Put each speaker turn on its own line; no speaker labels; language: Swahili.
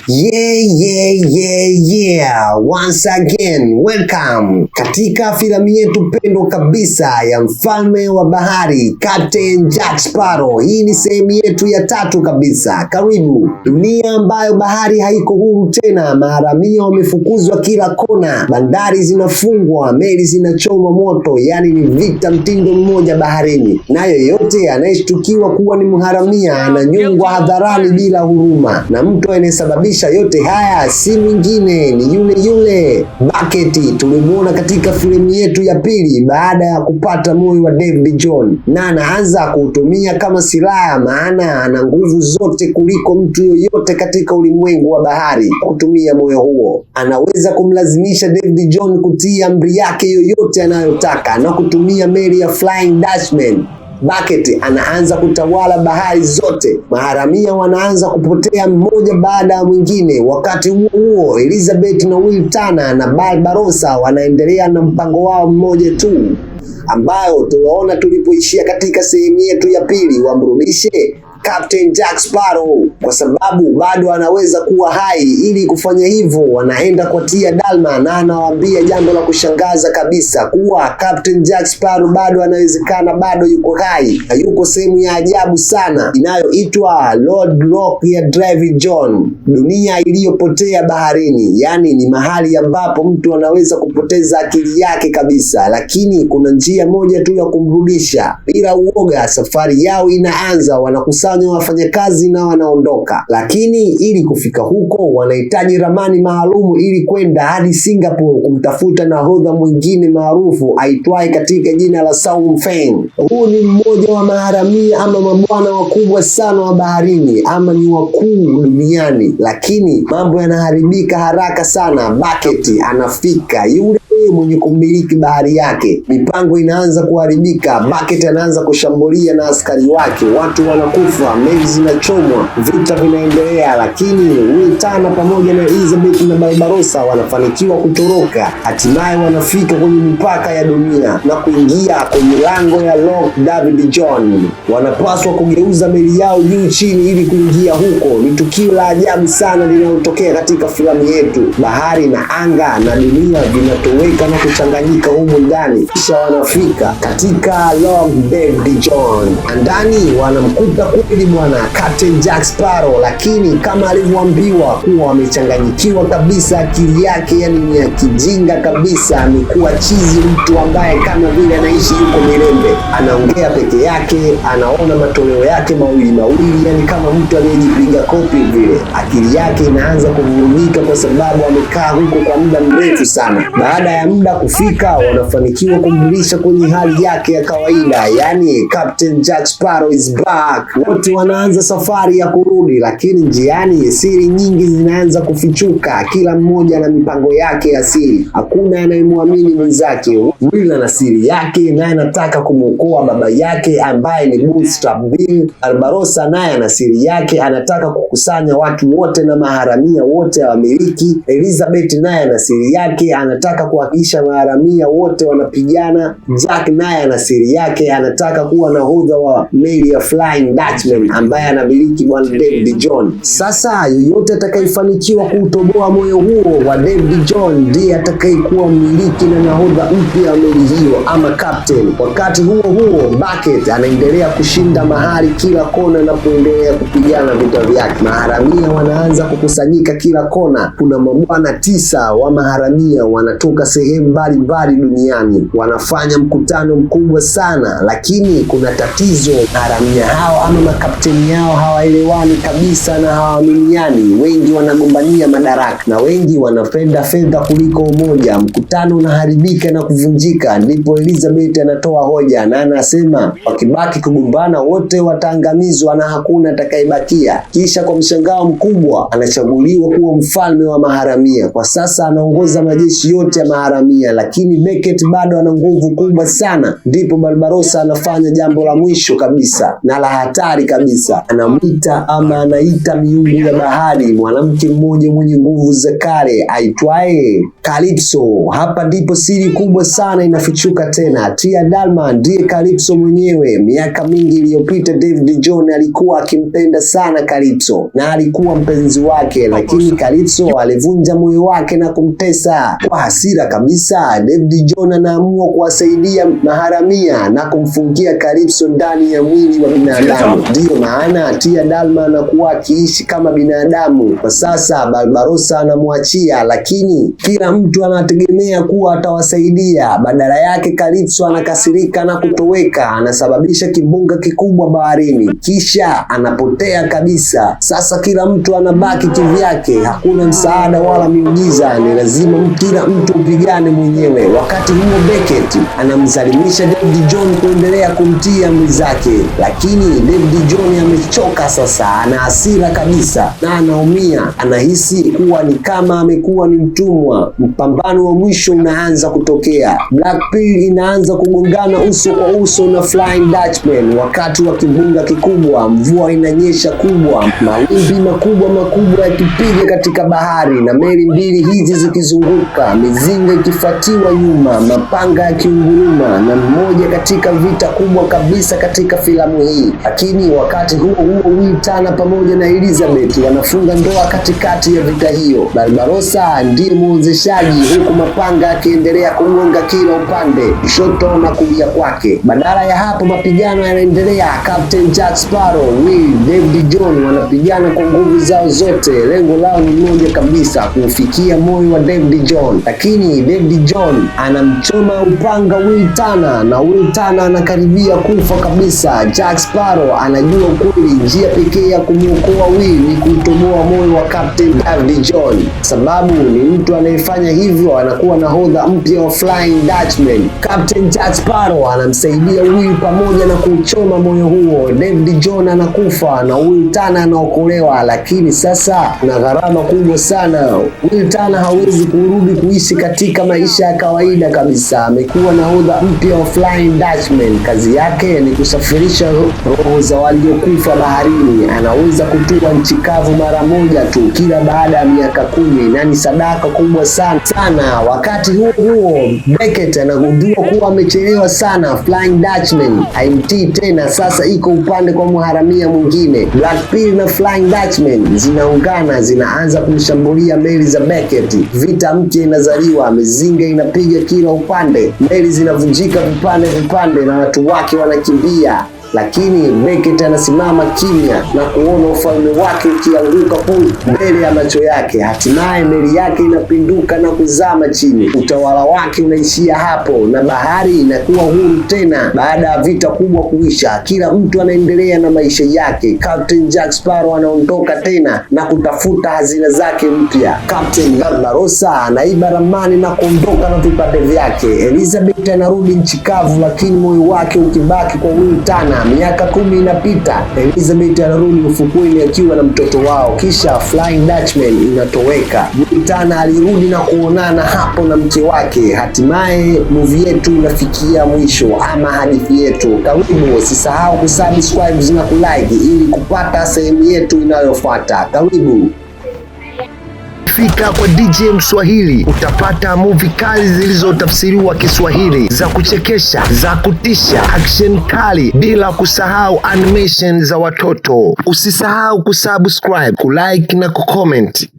Yeah. Once again, welcome katika filamu yetu pendwa kabisa ya mfalme wa bahari, Captain Jack Sparrow. Hii ni sehemu yetu ya 3 kabisa. Karibu. Dunia ambayo bahari haiko huru tena, maharamia wamefukuzwa kila kona, bandari zinafungwa, meli zinachomwa moto, yani ni vita mtindo mmoja baharini. Na yoyote anayeshtukiwa kuwa ni mharamia ananyongwa hadharani bila huruma, na mtu anayesababisha yote haya si mwingine ni yule Bucket tulimuona katika filamu yetu ya pili baada ya kupata moyo wa David John, na anaanza kuutumia kama silaha, maana ana nguvu zote kuliko mtu yoyote katika ulimwengu wa bahari. Kutumia moyo huo anaweza kumlazimisha David John kutii amri yake yoyote anayotaka na kutumia meli ya Flying Dutchman. Bucket anaanza kutawala bahari zote. Maharamia wanaanza kupotea mmoja baada ya mwingine. Wakati huo Elizabeth na Will Turner na Barbarossa wanaendelea na mpango wao mmoja tu, ambayo tunaona tulipoishia katika sehemu yetu ya pili. Wamrudishe Captain Jack Sparrow kwa sababu bado anaweza kuwa hai. Ili kufanya hivyo wanaenda kwa Tia Dalma, na anawaambia jambo la kushangaza kabisa kuwa Captain Jack Sparrow bado anawezekana, bado yuko hai na yuko sehemu ya ajabu sana inayoitwa Lord Rock ya David John, dunia iliyopotea baharini. Yani ni mahali ambapo mtu anaweza kupoteza akili yake kabisa, lakini kuna njia moja tu ya kumrudisha. Bila uoga, safari yao inaanza. Wanakusanya wafanyakazi na wanaondoka, lakini ili kufika huko wanahitaji ramani maalumu ili kwenda hadi Singapore kumtafuta nahodha mwingine maarufu aitwaye katika jina la Saum Feng. Huu ni mmoja wa maharamia ama mabwana wakubwa sana wa baharini, ama ni wakuu duniani, lakini mambo yanaharibika haraka sana. Bucket anafika, yule mwenye kumiliki bahari yake, mipango inaanza kuharibika. Bucket anaanza kushambulia na askari wake, watu wanakufa, meli zinachomwa, vita vinaendelea, lakini Will Turner pamoja na Elizabeth na Barbarossa wanafanikiwa kutoroka. Hatimaye wanafika kwenye mipaka ya dunia na kuingia kwenye lango ya Lord David John. Wanapaswa kugeuza meli yao juu chini ili kuingia huko. Ni tukio la ajabu sana linalotokea katika filamu yetu. Bahari na anga na dunia vinatoweka na kuchanganyika humu ndani. Kisha wanafika katika Lord David John. Ndani wanamkuta kweli bwana Captain Jack Sparrow, lakini kama alivyoambiwa kuwa wamechanganyikiwa kabisa akili yake, yani ni ya kijinga kabisa. Amekuwa chizi, mtu ambaye kama vile anaishi yuko Mirembe, anaongea peke yake, anaona matoleo yake mawili, yani kama mtu aliyejipiga kopi vile. Akili yake inaanza kuvurugika kwa sababu amekaa huko kwa muda mrefu sana. Baada ya muda kufika, wanafanikiwa kumrudisha kwenye hali yake ya kawaida, yani Captain Jack Sparrow is back. Wote wanaanza safari ya kurudi, lakini njiani siri nyingi zinaanza kufichuka. Kila mmoja na mipango yake ya siri, hakuna anayemwamini mwenzake. Will ana siri yake, naye anataka kumwokoa baba yake ambaye ni Bootstrap Bill. Barbarossa naye ana siri yake, anataka kukusanya watu wote na maharamia wote wamiliki. Elizabeth naye ana siri yake, anataka kuhakikisha maharamia wote wanapigana. Jack naye ana siri yake, anataka kuwa nahodha wa meli ya Flying Dutchman ambaye anamiliki bwana David John. Sasa yoyote atakayefanikiwa kuutoboa moyo huo wa David John ndiye atakayekuwa mmiliki na nahodha mpya wa meli hiyo ama captain. Wakati huo Bucket anaendelea kushinda mahali kila kona na kuendelea kupigana vita vyake. Maharamia wanaanza kukusanyika kila kona. Kuna mabwana 9 wa maharamia wanatoka sehemu mbalimbali duniani, wanafanya mkutano mkubwa sana, lakini kuna tatizo. Maharamia hao ama makapteni yao hawaelewani kabisa na hawaaminiani. Wengi wanagombania madaraka na wengi wanapenda fedha kuliko umoja. Mkutano unaharibika na kuvunjika. Ndipo Elizabeth anatoa hoja na anasema wakibaki kugombana wote wataangamizwa na hakuna atakayebakia. Kisha kwa mshangao mkubwa anachaguliwa kuwa mfalme wa maharamia. Kwa sasa anaongoza majeshi yote ya maharamia, lakini Bucket bado ana nguvu kubwa sana. Ndipo Barbarossa anafanya jambo la mwisho kabisa na la hatari kabisa. Anaita miungu ya bahari mwanamke mmoja mwenye nguvu za kale aitwaye Calypso. Hapa ndipo siri kubwa sana inafichuka tena. Tia Dalma ndiye Calypso mwenyewe. Miaka mingi iliyopita David John alikuwa akimpenda sana Calypso na alikuwa mpenzi wake, lakini Calypso alivunja moyo wake na kumtesa. Kwa hasira kabisa, David John anaamua kuwasaidia maharamia na kumfungia Calypso ndani ya mwili wa binadamu. Ndiyo maana Tia Dalma anakuwa akiishi kama binadamu. Kwa sasa Barbarossa anamwachia, lakini kila mtu anategemea kuwa atawasaidia. Badala yake Calypso anakasirika na kutoweka, anasababisha kimbunga kikubwa baharini, kisha anapotea kabisa. Sasa kila mtu anabaki kivyake, hakuna msaada wala miujiza, ni lazima kila mtu upigane mwenyewe. Wakati huo Beckett anamsalimisha David John kuendelea kumtii amri zake, lakini David John amechoka sasa, ana hasira kabisa na anaumia, anahisi kuwa ni kama amekuwa ni mtumwa. Mpambano wa mwisho unaanza kutokea. Black Pearl inaanza kugongana uso kwa uso na Flying Dutchman. Wakati wa kimbunga kikubwa, mvua inanyesha kubwa, mawimbi makubwa yakipiga katika bahari na meli mbili hizi zikizunguka, mizinga ikifuatiwa nyuma, mapanga yakiunguruma, na mmoja katika vita kubwa kabisa katika filamu hii. Lakini wakati huo Will Turner pamoja na Elizabeth wanafunga ndoa katikati ya vita hiyo. Barbarossa ndiye muwezeshaji, huku mapanga yakiendelea kugonga kila upande, kushoto na kulia kwake. Badala ya hapo, mapigano yanaendelea. Captain Jack Sparrow, Will, David John wanapigana kwa nguvu zao zote. Lengo lao ni moja kabisa, kufikia moyo wa David John. Lakini David John anamchoma upanga Will Turner na Will Turner anakaribia kufa kabisa. Jack Sparrow anajua kweli njia pekee ya kumwokoa Will ni kutoboa moyo wa Captain David John, sababu ni mtu anayefanya hivyo anakuwa nahodha mpya wa Flying Dutchman. Captain Jack Sparrow anamsaidia Will pamoja na kuchoma moyo huo. David John anakufa na Will Turner anaokolewa, lakini sasa kuna gharama kubwa sana. Will Turner hawezi kurudi kuishi katika maisha ya kawaida kabisa. Amekuwa nahodha mpya wa Flying Dutchman. Kazi yake ni kusafirisha roho za waliokufa baharini. Anaweza kutua nchi kavu mara moja tu kila baada ya miaka 10, na ni sadaka kubwa sana. Wakati huo Beckett anagundua kuwa amechelewa sana. Flying Dutchman haimtii tena, sasa iko upande kwa mharamia mwingine. Black Pearl na Flying Dutchman zinaungana, zinaanza kumshambulia meli za Beckett. Vita mpya inazaliwa, mizinga inapiga kila upande, meli zinavunjika vipande na watu wake wanakimbia. Lakini Beckett anasimama kimya na kuona ufalme wake ukianguka mbele ya macho yake. Hatimaye meli yake inapinduka na kuzama chini. Utawala wake unaishia hapo na bahari inakuwa huru tena baada ya vita kubwa kuisha. Kila mtu anaendelea na maisha yake. Captain Jack Sparrow anaondoka tena na kutafuta hazina zake mpya. Captain Barbarossa anaiba ramani na kuondoka na vipande vyake. Elizabeth anarudi nchi kavu, lakini moyo wake ukibaki kwa Will Turner. Miaka 10 inapita, Elizabeth anarudi ufukweni akiwa na mtoto wao, kisha Flying Dutchman inatoweka. Will Turner alirudi na kuonana hapo na mke wake. Hatimaye movie yetu inafikia mwisho, ama hadithi yetu. Karibu, usisahau kusubscribe na kulike ili kupata sehemu yetu inayofuata. Karibu. Fika kwa DJ Mswahili utapata movie kali zilizotafsiriwa Kiswahili, za kuchekesha, za kutisha, action kali, bila kusahau animation za watoto. Usisahau kusubscribe, kulike na kucomment.